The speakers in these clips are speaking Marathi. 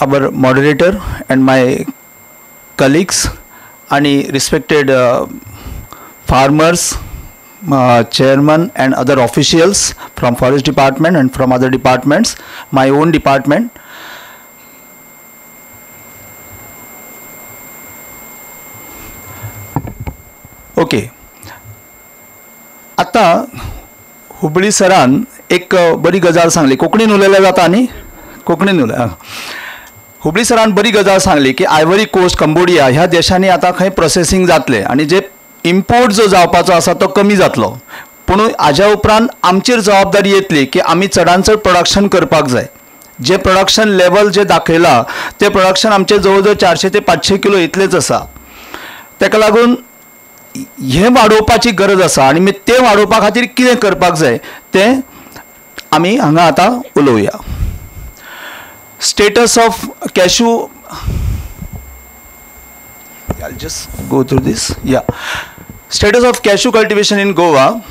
our moderator and my colleagues and respected farmers, chairman and other officials from forest department and from other departments, my own department. Okay. आता हुबळी सरान एक बरी गजाल सांगली, कोंकणीन उलयलें जाता न्ही, कोंकणीन उलय. हुबळी सरान बरी गजाल सांगली की आयवरी कोस्ट, कंबोडिया ह्या देशांनी आता खंय प्रोसेसिंग जातले आणि जे इम्पोर्ट जो जावपाचो आसा तो कमी जातलो. पूण हाज्या उपरांत आमचेर जबाबदारी येतली की आमी चडांत चड प्रोडक्शन करपाक जाय. जे प्रोडक्शन लेवल जे दाखयला ते प्रोडक्शन आमचे जवळ जवळ 400 ते 500 किलो इतलेच आसा. ताका लागून हे वाडोवपाची गरज आसा आणि ते वाडोवपा खातीर कितें करपाक जाय तें आमी हांगा आतां उलोवया. Status of cashew, I'll just go through this. Yeah. Status of cashew cultivation in Goa.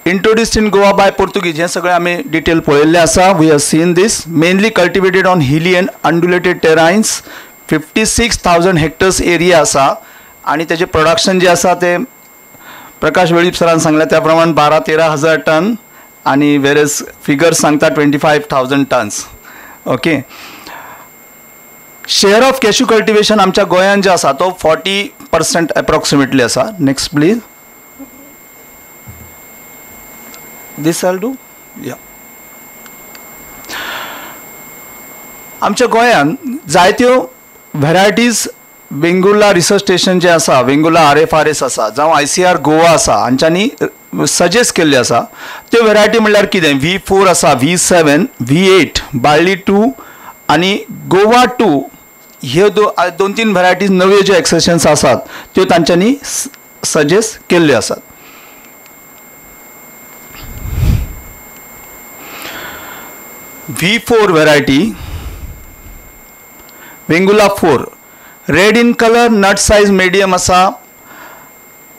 Introduced in Goa by Portuguese. हे सगळे आमी डिटेल पळयल्ले आसा. We have seen this. Mainly cultivated on hilly and undulated terrains. 56,000 hectares area आसा आणि त्याचे प्रोडक्शन जे आसा ते प्रकाश वेळीप सरान सांगल्या त्या प्रमाण 12-13 हजार टन आणि वेरेज फिगर्स सांगता 25,000 tons. Okay. Share of cashew cultivation आमच्या गोंयान जे आसा तो 40% अप्रॉक्सिमेटली आसा. Next please. दिस आल डू. या. आमच्या गोंयान जायत्यो व्हरायटीज वेंगुर्ला रिसर्च स्टेशन जे आसा, वेंगुर्ला RFRS आसा, जावं ICR गोवा आसा, हांच्यांनी सजेस्ट केल्ले आसा. त्यो व्हरायटी म्हणल्यार कितें, V4 आसा, V7, V8, बार्ली 2 आणि गोवा 2 हे 2-3 व्हरायटीज नव्यो ज्यो एक्सेशन्स आसात त्यो तांच्यांनी सजेस्ट केल्ल्यो आसात. V4 variety, Vengurla 4, red in colour, nut size medium आसा.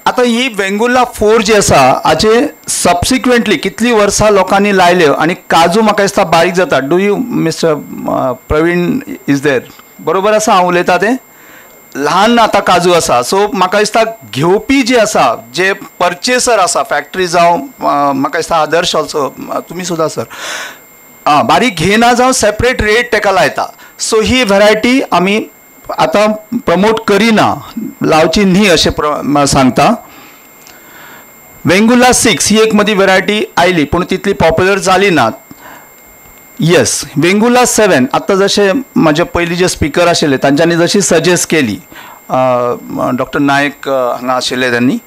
आता ही वेंगुर्ला 4 जी आसा हाचे सबसिक्वेंटली कितली वर्सां लोकांनी लायल्यो आणि काजू म्हाका दिसता बारीक जाता. Do you mister Praveen is there? बरोबर आसा हांव उलयतां तें? ल्हान आता काजू आसा. सो म्हाका दिसता घेवपी जे आसा, जे परचेसर आसा, फॅक्टरी जावं म्हाका दिसता आदर्श ऑल्सो, तुमी सुद्दां सर, बारीक घेयना जावं सेपरेट रेट ताका लायता. सो ही व्हरायटी आमी आता प्रमोट करिना, लावची न्ही अशें सांगता. वेंगुर्ला 6 ही एक मदी व्हरायटी आयली पूण तितली पॉप्युलर जाली ना. येस. वेंगुर्ला 7 आतां जशे म्हाजे पयलीं जे स्पीकर आशिल्ले तांच्यांनी जशी सजेस्ट केली, डॉक्टर नायक हांगा आशिल्ले त्यांनी,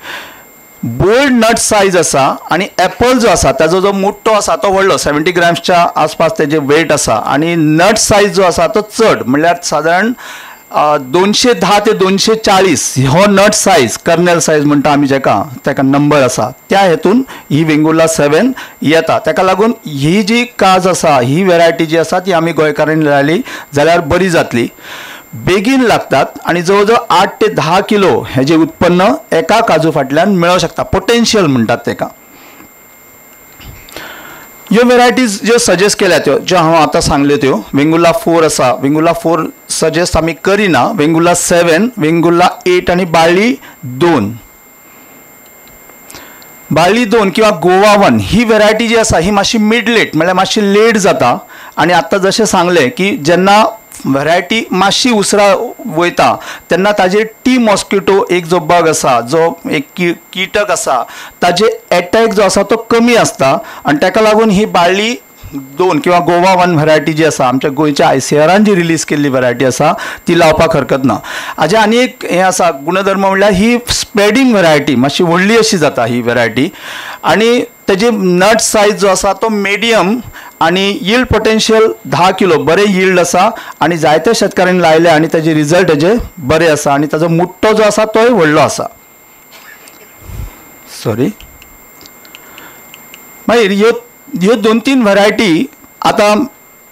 बोल्ड नट साइज आसा आणि एप्पल जो आसा ताजो जो मोठो आसा तो व्हडलो 70 ग्रॅम्सच्या आसपास तेजे वेट आसा आणि नट साइज जो आसा तो चड म्हणल्यार सादारण 210 ते 240 हो नट साइज, कर्नेल साइज म्हणटा आमी जेका, ताका नंबर आसा, त्या हेतून ही वेंगुर्ला 7 येता. ताका लागून ही जी काज आसा, ही व्हरायटी जी आसा ती आमी गोंयकारांनी लायली जाल्यार बरी जातली. बेगीन लागतात आणि जवळजवळ 8 ते 10 किलो हेजे उत्पन्न एका काजू फाटल्यान मेळूंक शकता. पोटेन्शियल म्हणटात ताका. ह्यो व्हरायटीज ज्यो सजेस्ट केल्या त्यो ज्यो हांव आतां सांगल्यो त्यो, वेंगुर्ला 4 आसा, वेंगुर्ला 4 सजेस्ट आमी करिना, वेंगुर्ला 7, वेंगुर्ला 8 आणि बार्ली 2. बार्ली 2 किंवा गोवा 1 ही व्हरायटी जी आसा ही मातशी मिड लेट म्हळ्यार मातशी लेट जाता. आणि आतां जशें सांगलें की जेन्ना व्हरायटी मातशी उसरा वयता तेन्ना ताजे टी मॉस्किटो एक जो बग आसा, जो एक कीटक आसा, ताजे अटॅक जो आसा तो कमी आसता आणि ताका लागून ही बार्ली 2 किंवा गोवा 1 व्हरायटी जी आसा आमच्या गोंयच्या ICRान जी रिलीज केल्ली व्हरायटी आसा ती लावपाक हरकत ना. हाजे आनी एक हें आसा गुणधर्म म्हणल्यार ही स्प्रेडिंग व्हरायटी मातशी व्हडली अशी जाता ही व्हरायटी आणि तेजे नट साइज जो आसा तो मिडियम आणि यील्ड पोटेन्शियल 10 किलो बरे यील्ड आसा आणि जायत्या शेतकाऱ्यांनी लायले आणि ताजे रिझल्ट हेजे बरे आसा आणि ताजो मुट्टो जो आसा तोय व्हडलो आसा. सॉरी. मागीर ह्यो 2-3 व्हरायटी आता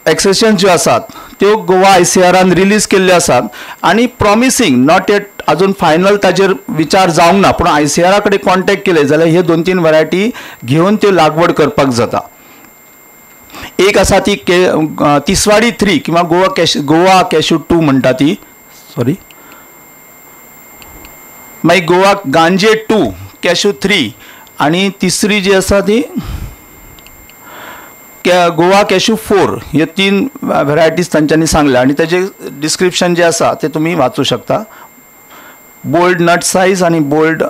एक्सेशन ज्यो आसात त्यो गोवा ICRान रिलीज केल्ल्यो आसात आणि प्रॉमिसिंग, नॉट येट अजून फायनल ताजेर विचार जावंक ना, पूण ICRा कडेन कॉन्टॅक्ट केले जाल्यार हे 2-3 व्हरायटी घेवन त्यो लागवड करपाक जाता. एक आसा ती तिसवाडी 3 किंवा गोवा कॅशू 2 म्हणटा ती, सॉरी, मागीर गोवा गांजे 2 कॅशू 3 आणि तिसरी जी आसा ती गोवा कॅशू 4. हे 3 व्हरायटीज तांच्यांनी सांगल्या आणि त्याचे डिस्क्रिप्शन जे आसा ते तुम्ही वाचू शकता. बोल्ड नट सायज आणि बोल्ड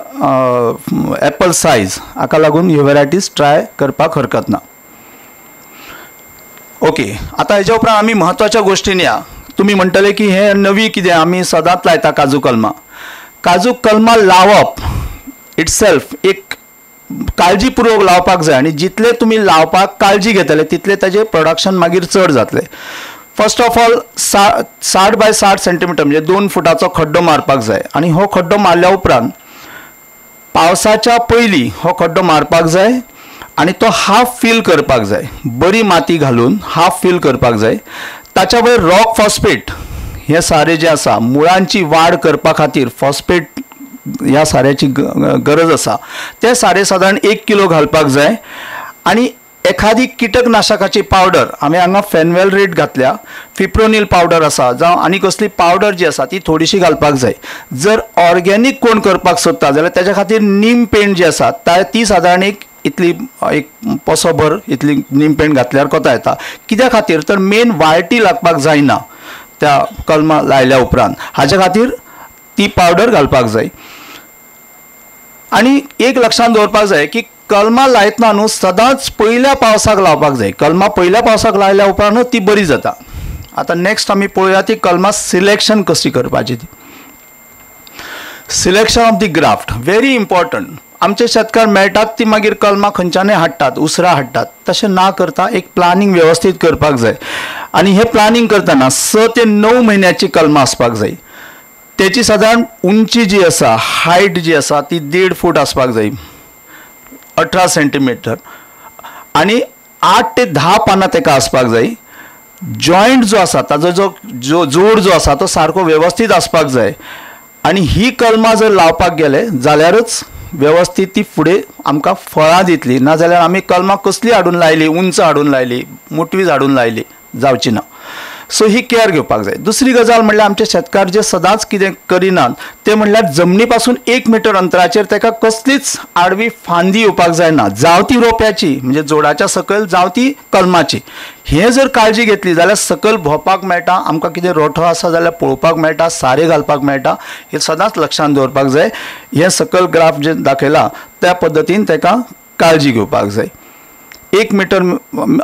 एप्पल सायज हाका लागून ह्यो व्हरायटीज ट्राय करपाक हरकत ना. ओके, आता हेच्या उपरांत आमी म्हत्वाच्या गोश्टीन या. तुम्ही म्हणटले की हे नवी कितें, आमी सदांच लायता काजू कलमां. काजू कलमां लावप इटसेल्फ एक काळजीपूर्वक लावपाक जाय आणि जितले तुम्ही लावपाक काळजी घेतले तितले ताजे प्रोडक्शन मागीर चड जातले. First of all 60 by 60 centimetre म्हणजे 2 फुटाचो खड्डो मारपाक जाय आणि हो खड्डो मारल्या उपरांत पावसाच्या पयलीं हो खड्डो मारपाक जाय आणि तो हाफ फिल करपाक जाय. बरी माती घालून हाफ फिल करपाक जाय. ताच्या वयर रॉक फॉस्फेट हे सारे जे आसा मुळांची वाड करपा खातीर फॉस्फेट ह्या साऱ्याची गरज आसा ते सारे साधारण 1 किलो घालपाक जाय. आणि एखादी कीटकनाशकाची पावडर आमी हांगा फेनवेलरेट घातल्या, फिप्रोनिल पावडर आसा जावं आनी कसली पावडर जी आसा ती थोडीशी घालपाक जाय. जर ऑर्गेनीक कोण करपाक सोदता जाल्यार त्याच्या खातीर नीम पेंट जी आसा ती साधारण एक पसोभर इतली नीम पेंट घातल्यार कोता येता. कित्या खातीर तर मेन वाळटी लागपाक जायना त्या कलमां लायल्या उपरांत, हाच्या खातीर ती पावडर घालपाक जाय. आणि एक लक्षात दवरपाक जाय की कलमां लायतना न्हू सदांच पयल्या पावसाक लावपाक जाय. कलमां पयल्या पावसाक लायल्या उपरांत ती बरी जाता. आता नेक्स्ट आमी पळोवया ती कलमां सिलेक्शन कशी करपाची. ती selection of the graft very important. आमचे शेतकार मेळटात ती मागीर कलमां खंयच्यानय हाडटात, उसरां हाडटात. तशें ना करता एक प्लानिंग वेवस्थीत करपाक जाय. आणि हे प्लानिंग करतना 6 ते 9 म्हयन्याची कलमां आसपाक जाय. त्याची साधारण उंची जी आसा, हायट जी आसा ती 1.5 फूट आसपाक जाय, 18 सेंटीमीटर. आणि 8 ते 10 पानां तेका आसपाक जाय. जॉयंट जो आसा ताजो जो जोड जो आसा तो सारको वेवस्थीत आसपाक जाय. आणि ही कलमां जर लावपाक गेले जाल्यारच वेवस्थीत ती फुडें आमकां फळां दितली. नाजाल्यार आमी कलमां कसली हाडून लायली, उंच हाडून लायली, मोटवीच हाडून लायली, जावची ना. सो ही केअर घेवपाक जाय. दुसरी गजाल म्हणल्यार आमचे शेतकार जे सदांच कितें करिनात ते म्हणल्यार जमनी पासून 1 मीटर अंतराचेर ताका कसलीच आडवी फांदी येवपाक जायना, जावं ती रोप्याची म्हणजे जोडाच्या सकयल जावं ती कलमाची. हे जर काळजी घेतली जाल्यार सकयल भोंवपाक मेळटा, आमकां कितें रोठो आसा जाल्यार पळोवपाक मेळटा, सारें घालपाक मेळटा. हे सदांच लक्षांत दवरपाक जाय. हे सकयल ग्राफ जे दाखयला त्या पद्दतीन ताका काळजी घेवपाक जाय. 1 मीटर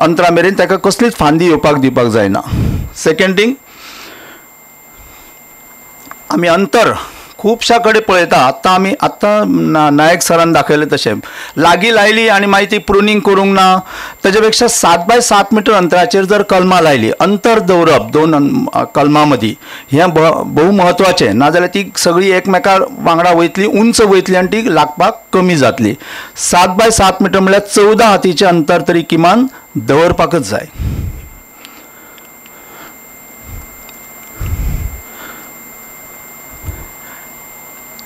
अंतरा मेरेन ताका कसलीच फांदी येवपाक दिवपाक जायना. सेकंड थिंग, आमी अंतर खुबशा कडेन पळयता. आत्ता नायक सरान दाखयलें तशें लागीं लायली आनी मागीर ती प्रुनींग करूंक ना. तेच्या पेक्षा 7 बाय 7 मीटर अंतराचेर जर कलमां लायली, अंतर दवरप 2 कलमां मदीं हें भोव म्हत्वाचें. नाजाल्यार ती सगळी एकमेका वांगडा वयतली, उंच वयतली आनी ती लागपाक कमी जातली. 7 बाय 7 मीटर म्हळ्यार 14 हातीचें अंतर तरी किमान दवरपाकच जाय.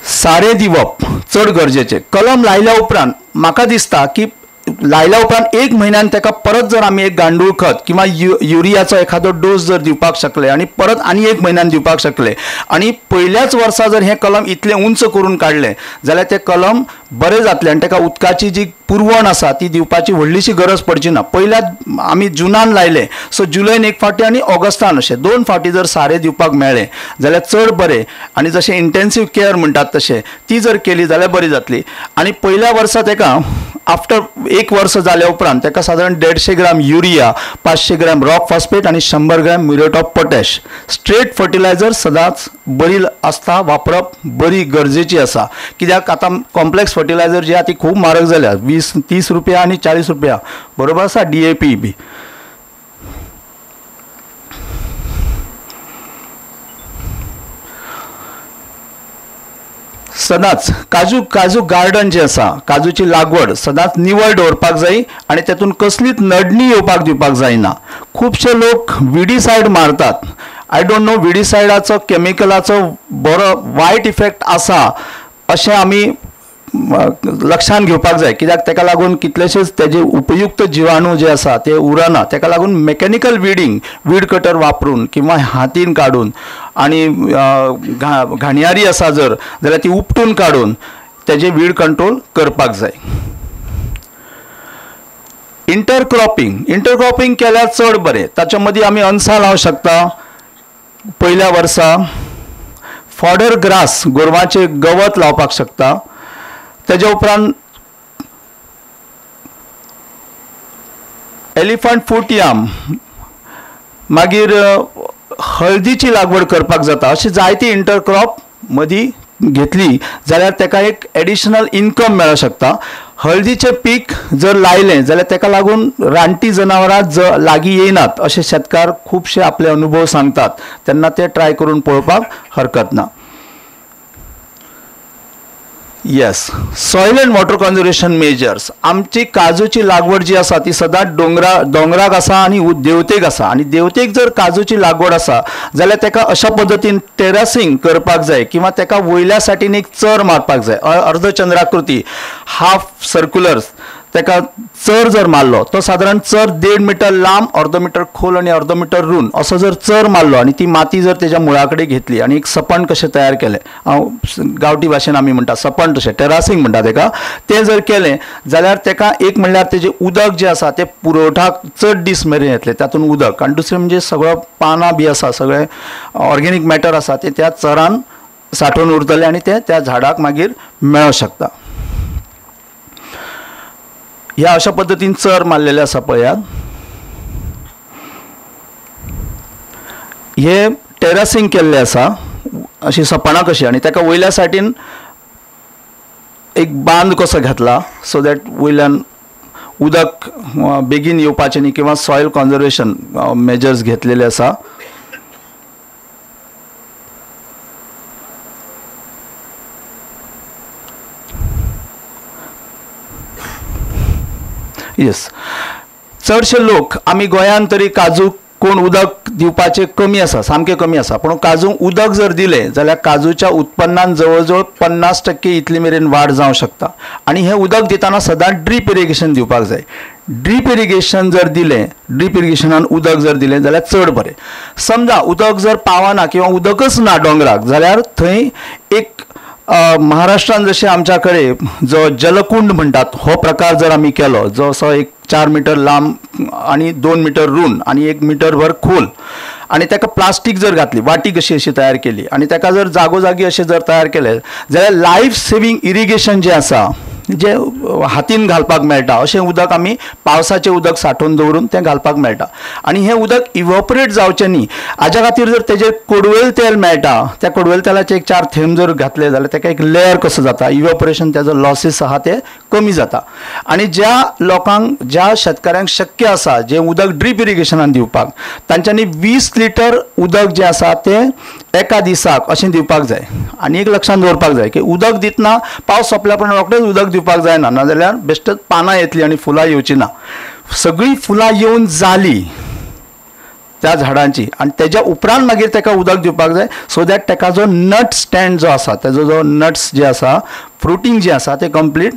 सारें दिवप चड गरजेचें. कलम लायल्या उपरांत म्हाका दिसता की लायल्या उपरांत 1 म्हयन्यान ताका परत जर आमी एक गांडूळ खत किंवा युरियाचो एखादो डोस जर दिवपाक शकले आनी परत आनी 1 म्हयन्यान दिवपाक शकले आनी पयल्याच वर्सा जर हें कलम इतलें उंच करून काडलें जाल्यार तें कलम बरें जातलें आनी ताका उदकाची जी पुरवण आसा ती दिवपाची व्हडलीशी गरज पडची ना. पयल्याच आमी जुनान लायलें, सो जुलयन 1 फावटी आनी ऑगस्टान अशें 2 फावटी जर सारें दिवपाक मेळ्ळें जाल्यार चड बरें. आनी जशें इंटेन्सीव केअर म्हणटात तशें ती जर केली जाल्यार बरी जातली. आनी पयल्या वर्सा ताका आफ्टर 1 वर्स जाल्या उपरांत ताका सादारण 150 gram urea, 500 gram rock phosphate आनी 100 gram muriate of potash straight fertiliser सदांच बरी आसता वापरप बरी गरजेची आसा. कित्याक आतां कॉम्प्लेक्स फर्टिलायझर जी आहा ती खूब म्हारग जाल्या, 20-30 रुपया आनी 40 रुपया बरोबर आसा. DAP बी सदांच काजू गार्डन जे आसा, काजूची लागवड सदांच निवळ दवरपाक जाय आनी तेतून कसलीच नडणी येवपाक दिवपाक जायना. खुबशे लोक विडीसायड मारतात. आय डोंट नो विडीसायडाचो केमिकलाचो बरो वायट इफेक्ट आसा अशें आमी लक्षांत घेवपाक जाय, कित्याक ताका लागून कितलेशेच तेजे उपयुक्त जिवाणू जे आसा ते उरना. ताका लागून मेकॅनिकल वीड कटर वापरून किंवा हातीन काडून आनी घाणयारी आसा जाल्यार ती उपटून काडून तेजे वीड कंट्रोल करपाक जाय. इंटरक्रॉपिंग केल्यार चड बरें. ताच्या मदीं आमी अनसां लावंक शकता. पयल्या वर्सा फॉडर ग्रास गोरवांचे गवत लावपाक शकता. तेज्या उपरांत एलिफंट फूट याम, मागीर हळदीची लागवड करपाक जाता. अशी जायती इंटरक्रॉप मदीं घेतली जाल्यार ताका एक एडिशनल इन्कम मेळूंक शकता. हळदीचें पीक जर लायलें जाल्यार ताका लागून रानटी जनावरां लागीं येयनात अशे शेतकार खुबशे आपले अनुभव सांगतात. तेन्ना ते ट्राय करून पळोवपाक हरकत ना. Yes, soil and water conservation measures. आमची काजूची लागवड जी आसा ती सदांच दोंगराक आसा आनी देवतेक आसा. आनी देवतेक जर काजूची लागवड आसा जाल्यार ताका अशा पद्दतीन टेरसिंग करपाक जाय किंवा ताका वयल्या सायडीन एक चर मारपाक जाय. अर्धचंद्राकृती हाफ सर्क्युलर ताका चर जर मारलो तो सादारण चर 1.5 मीटर लांब, अर्द मीटर खोल आणि अर्द मीटर रूंद असो जर चर मारलो आणि ती माती जर तेज्या मुळा कडेन घेतली आणि एक सपण कशें तयार केलें, गांवठी भाशेन आमी म्हणटा सपण तशें टेरासिंग म्हणटा ताका, तें जर केलें जाल्यार ताका एक म्हणल्यार तेजें उदक जें आसा तें पुरवठाक चड दीस मेरेन येतलें तातूंत उदक. आनी दुसरें म्हणजे सगळो पानां बी आसा, सगळें ऑर्गेनीक मॅटर आसा तें त्या चरान सांठोवन उरतलें आनी तें त्या झाडाक मागीर मेळोंक शकता. ह्या अशा पद्दतीन चर मारलेले आसा पळयात. हे टेरसिंग केल्लें आसा अशी सपणां कशी आनी ताका वयल्या सायडीन एक बांद कसो घातला सो दॅट वयल्यान उदक बेगीन येवपाचें न्ही किंवा सॉयल कन्जर्वेशन मेजर्स घेतलेले आसा. येस, चडशे लोक आमी गोंयांत तरी काजू कोण उदक दिवपाचे कमी आसा, सामकें कमी आसा. पूण काजूंक उदक जर दिलें जाल्यार काजूच्या उत्पन्नान जवळ जवळ 50% इतली मेरेन वाड जावंक शकता. आनी हें उदक दितना सदांच ड्रीप इरिगेशन दिवपाक जाय. ड्रीप इरिगेशन जर दिलें, ड्रीप इरिगेशनान उदक जर दिलें जाल्यार चड बरें. समजा उदक जर पावना किंवा उदकच ना डोंगराक जाल्यार थंय एक महाराष्ट्रान जशें आमच्या कडेन जो जलकुंड म्हणटात हो प्रकार जर आमी केलो, जो असो एक 4 मीटर लांब आनी 2 मीटर रूंद आनी 1 मीटर भर खोल आनी ताका प्लास्टीक जर घातली, वाटी कशी अशी तयार केली आनी ताका जर जागोजागी अशें जर तयार केलें जाल्यार लायफ सेवींग इरिगेशन जें आसा जे हातीन घालपाक मेळटा अशें उदक आमी पावसाचें उदक सांठोवन दवरून तें घालपाक मेळटा. आनी हें उदक इवॉपरेट जावचें न्ही हाज्या खातीर जर तेजें कडवेल तेल मेळटा, त्या कडवेल तेलाचे एक 4 थेंब जर घातले जाल्यार ताका एक लेयर कसो जाता, इवॉपरेशन तेजो लॉसीस आहा ते कमी जाता. आनी ज्या लोकांक, ज्या शेतकऱ्यांक शक्य आसा जें उदक ड्रीप इरिगेशनान दिवपाक, तांच्यांनी 20 लिटर उदक जें आसा तें एका दिसाक अशें दिवपाक जाय. आनी एक लक्षांत दवरपाक जाय की उदक दितना पावस सोंपल्या उपरांत रोखडेंच उदक दिवपाक जायना, नाजाल्यार बेश्टच पानां येतलीं आनी फुलां येवची ना. सगळीं फुलां येवन जालीं त्या झाडांची आनी तेज्या उपरांत मागीर ताका उदक दिवपाक जाय सो दॅट ताका जो नट स्टँड जो आसा, तेजो जो नट्स जे आसा, फ्रुटींग जें आसा तें कंप्लीट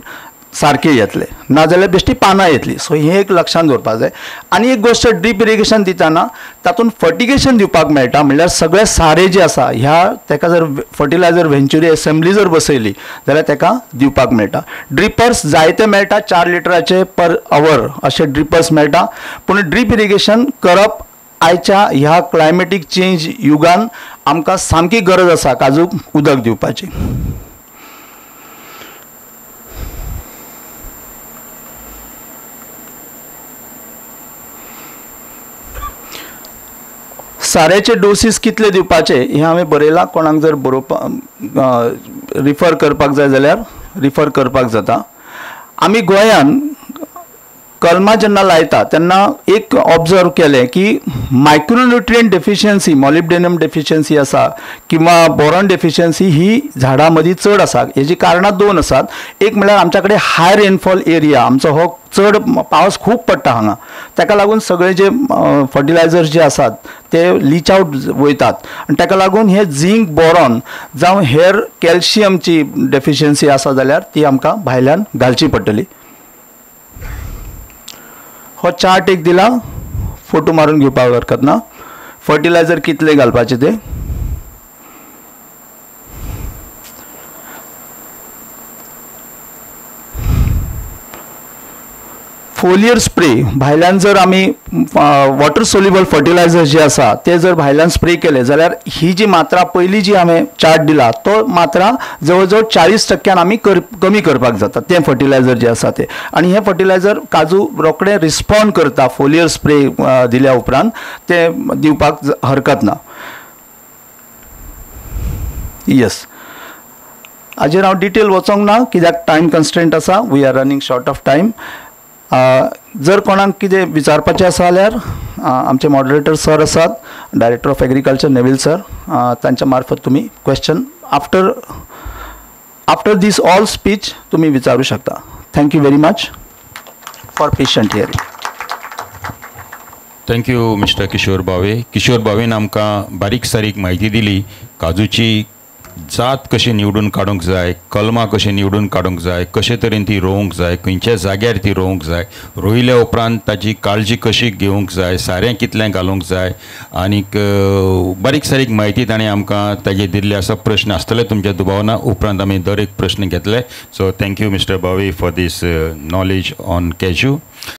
सारकें येतलें, नाजाल्यार बेश्टी पानां येतलीं. सो हें एक लक्षांत दवरपाक जाय. आनी एक गोश्ट ड्रीप इरिगेशन दितना तातूंत फर्टिगेशन दिवपाक मेळटा, म्हणल्यार सगळे सारे जे आसा ह्या ताका जर फर्टिलायझर व्हेंच्युरी असेंब्ली जर बसयली जाल्यार ताका दिवपाक मेळटा. ड्रिपर्स जायते मेळटा, 4 लिटराचे पर आवर अशे ड्रिपर्स मेळटा. पूण ड्रीप इरिगेशन करप आयच्या ह्या क्लायमेटीक चेंज युगान आमकां सामकी गरज आसा काजूक उदक दिवपाची. सारेचे डोसीस कितले दिवपाचे हें हांवें बरयलां. कोणाक जर बरोवपाक रिफर करपाक जाय जाल्यार रिफर करपाक जाता. आमी गोंयान कलमां जेन्ना लायता तेन्ना एक ऑब्जर्व केलें की मायक्रोन्युट्रियंट डेफिशियन्सी, मॉलिब्डेनम डेफिशियन्सी आसा किंवा बोरॉन डेफिशियन्सी ही झाडां मदीं चड आसा. हेजी कारणां 2 आसात. एक म्हळ्यार आमच्या कडेन हाय रेनफॉल एरिया, आमचो हो चड पावस खूब पडटा हांगा, ताका लागून सगळे जे फर्टिलायझर्स जे आसात ते लीच आउट वयतात आनी ताका लागून हे झिंक बोरॉन जावं हेर कॅल्शियमची डेफिशियन्सी आसा जाल्यार ती आमकां भायल्यान घालची पडटली. हो चार्ट एक दिला, फोटो मारून घेवपाक हरकत ना. फर्टिलायझर कितले घालपाचे ते. फोलियर स्प्रे भायल्यान जर आमी वॉटर सोल्युबल फर्टिलायझर जे आसा ते जर भायल्यान स्प्रे केले जाल्यार ही जी मात्रा पयली जी हांवें चार्ट दिला तो मात्रा जवळ जवळ 40% आमी कमी करपाक जाता तें फर्टिलायझर जे आसा ते. आनी हें फर्टिलायझर काजू रोखडें रिस्पॉन्ड करता फोलियर स्प्रे दिल्या उपरांत ते दिवपाक हरकत ना. येस, हाजेर हांव डिटेल वचोंक ना कित्याक टायम कन्स्ट्रेंट आसा, we are running short of time. जर कोणाक कितें विचारपाचें आसा जाल्यार आमचे मॉडरेटर सर आसात, director of agriculture Neville sir, तांच्या मार्फत तुमी question after this all speech तुमी विचारूं शकता. Thank you very much for patient hearing. Thank you mister Kishore Bhave. Kishore भावेन आमकां बारीक सारीक म्हायती दिली काजूची जात कशी निवडून काडूंक जाय, कलमां कशी निवडून काडूंक जाय, कशे तरेन ती रोवंक जाय, खंयच्या जाग्यार ती रोवंक जाय, रोयल्या उपरांत ताची काळजी कशी घेवंक जाय, सारें कितलें घालूंक जाय, आनीक बारीक सारीक म्हायती ताणें आमकां ताजे दिल्ले आसा. प्रश्न आसतले तुमच्या दुबावना उपरांत आमी दर एक प्रश्न घेतले. So thank you mister Bhave for this knowledge on cashew.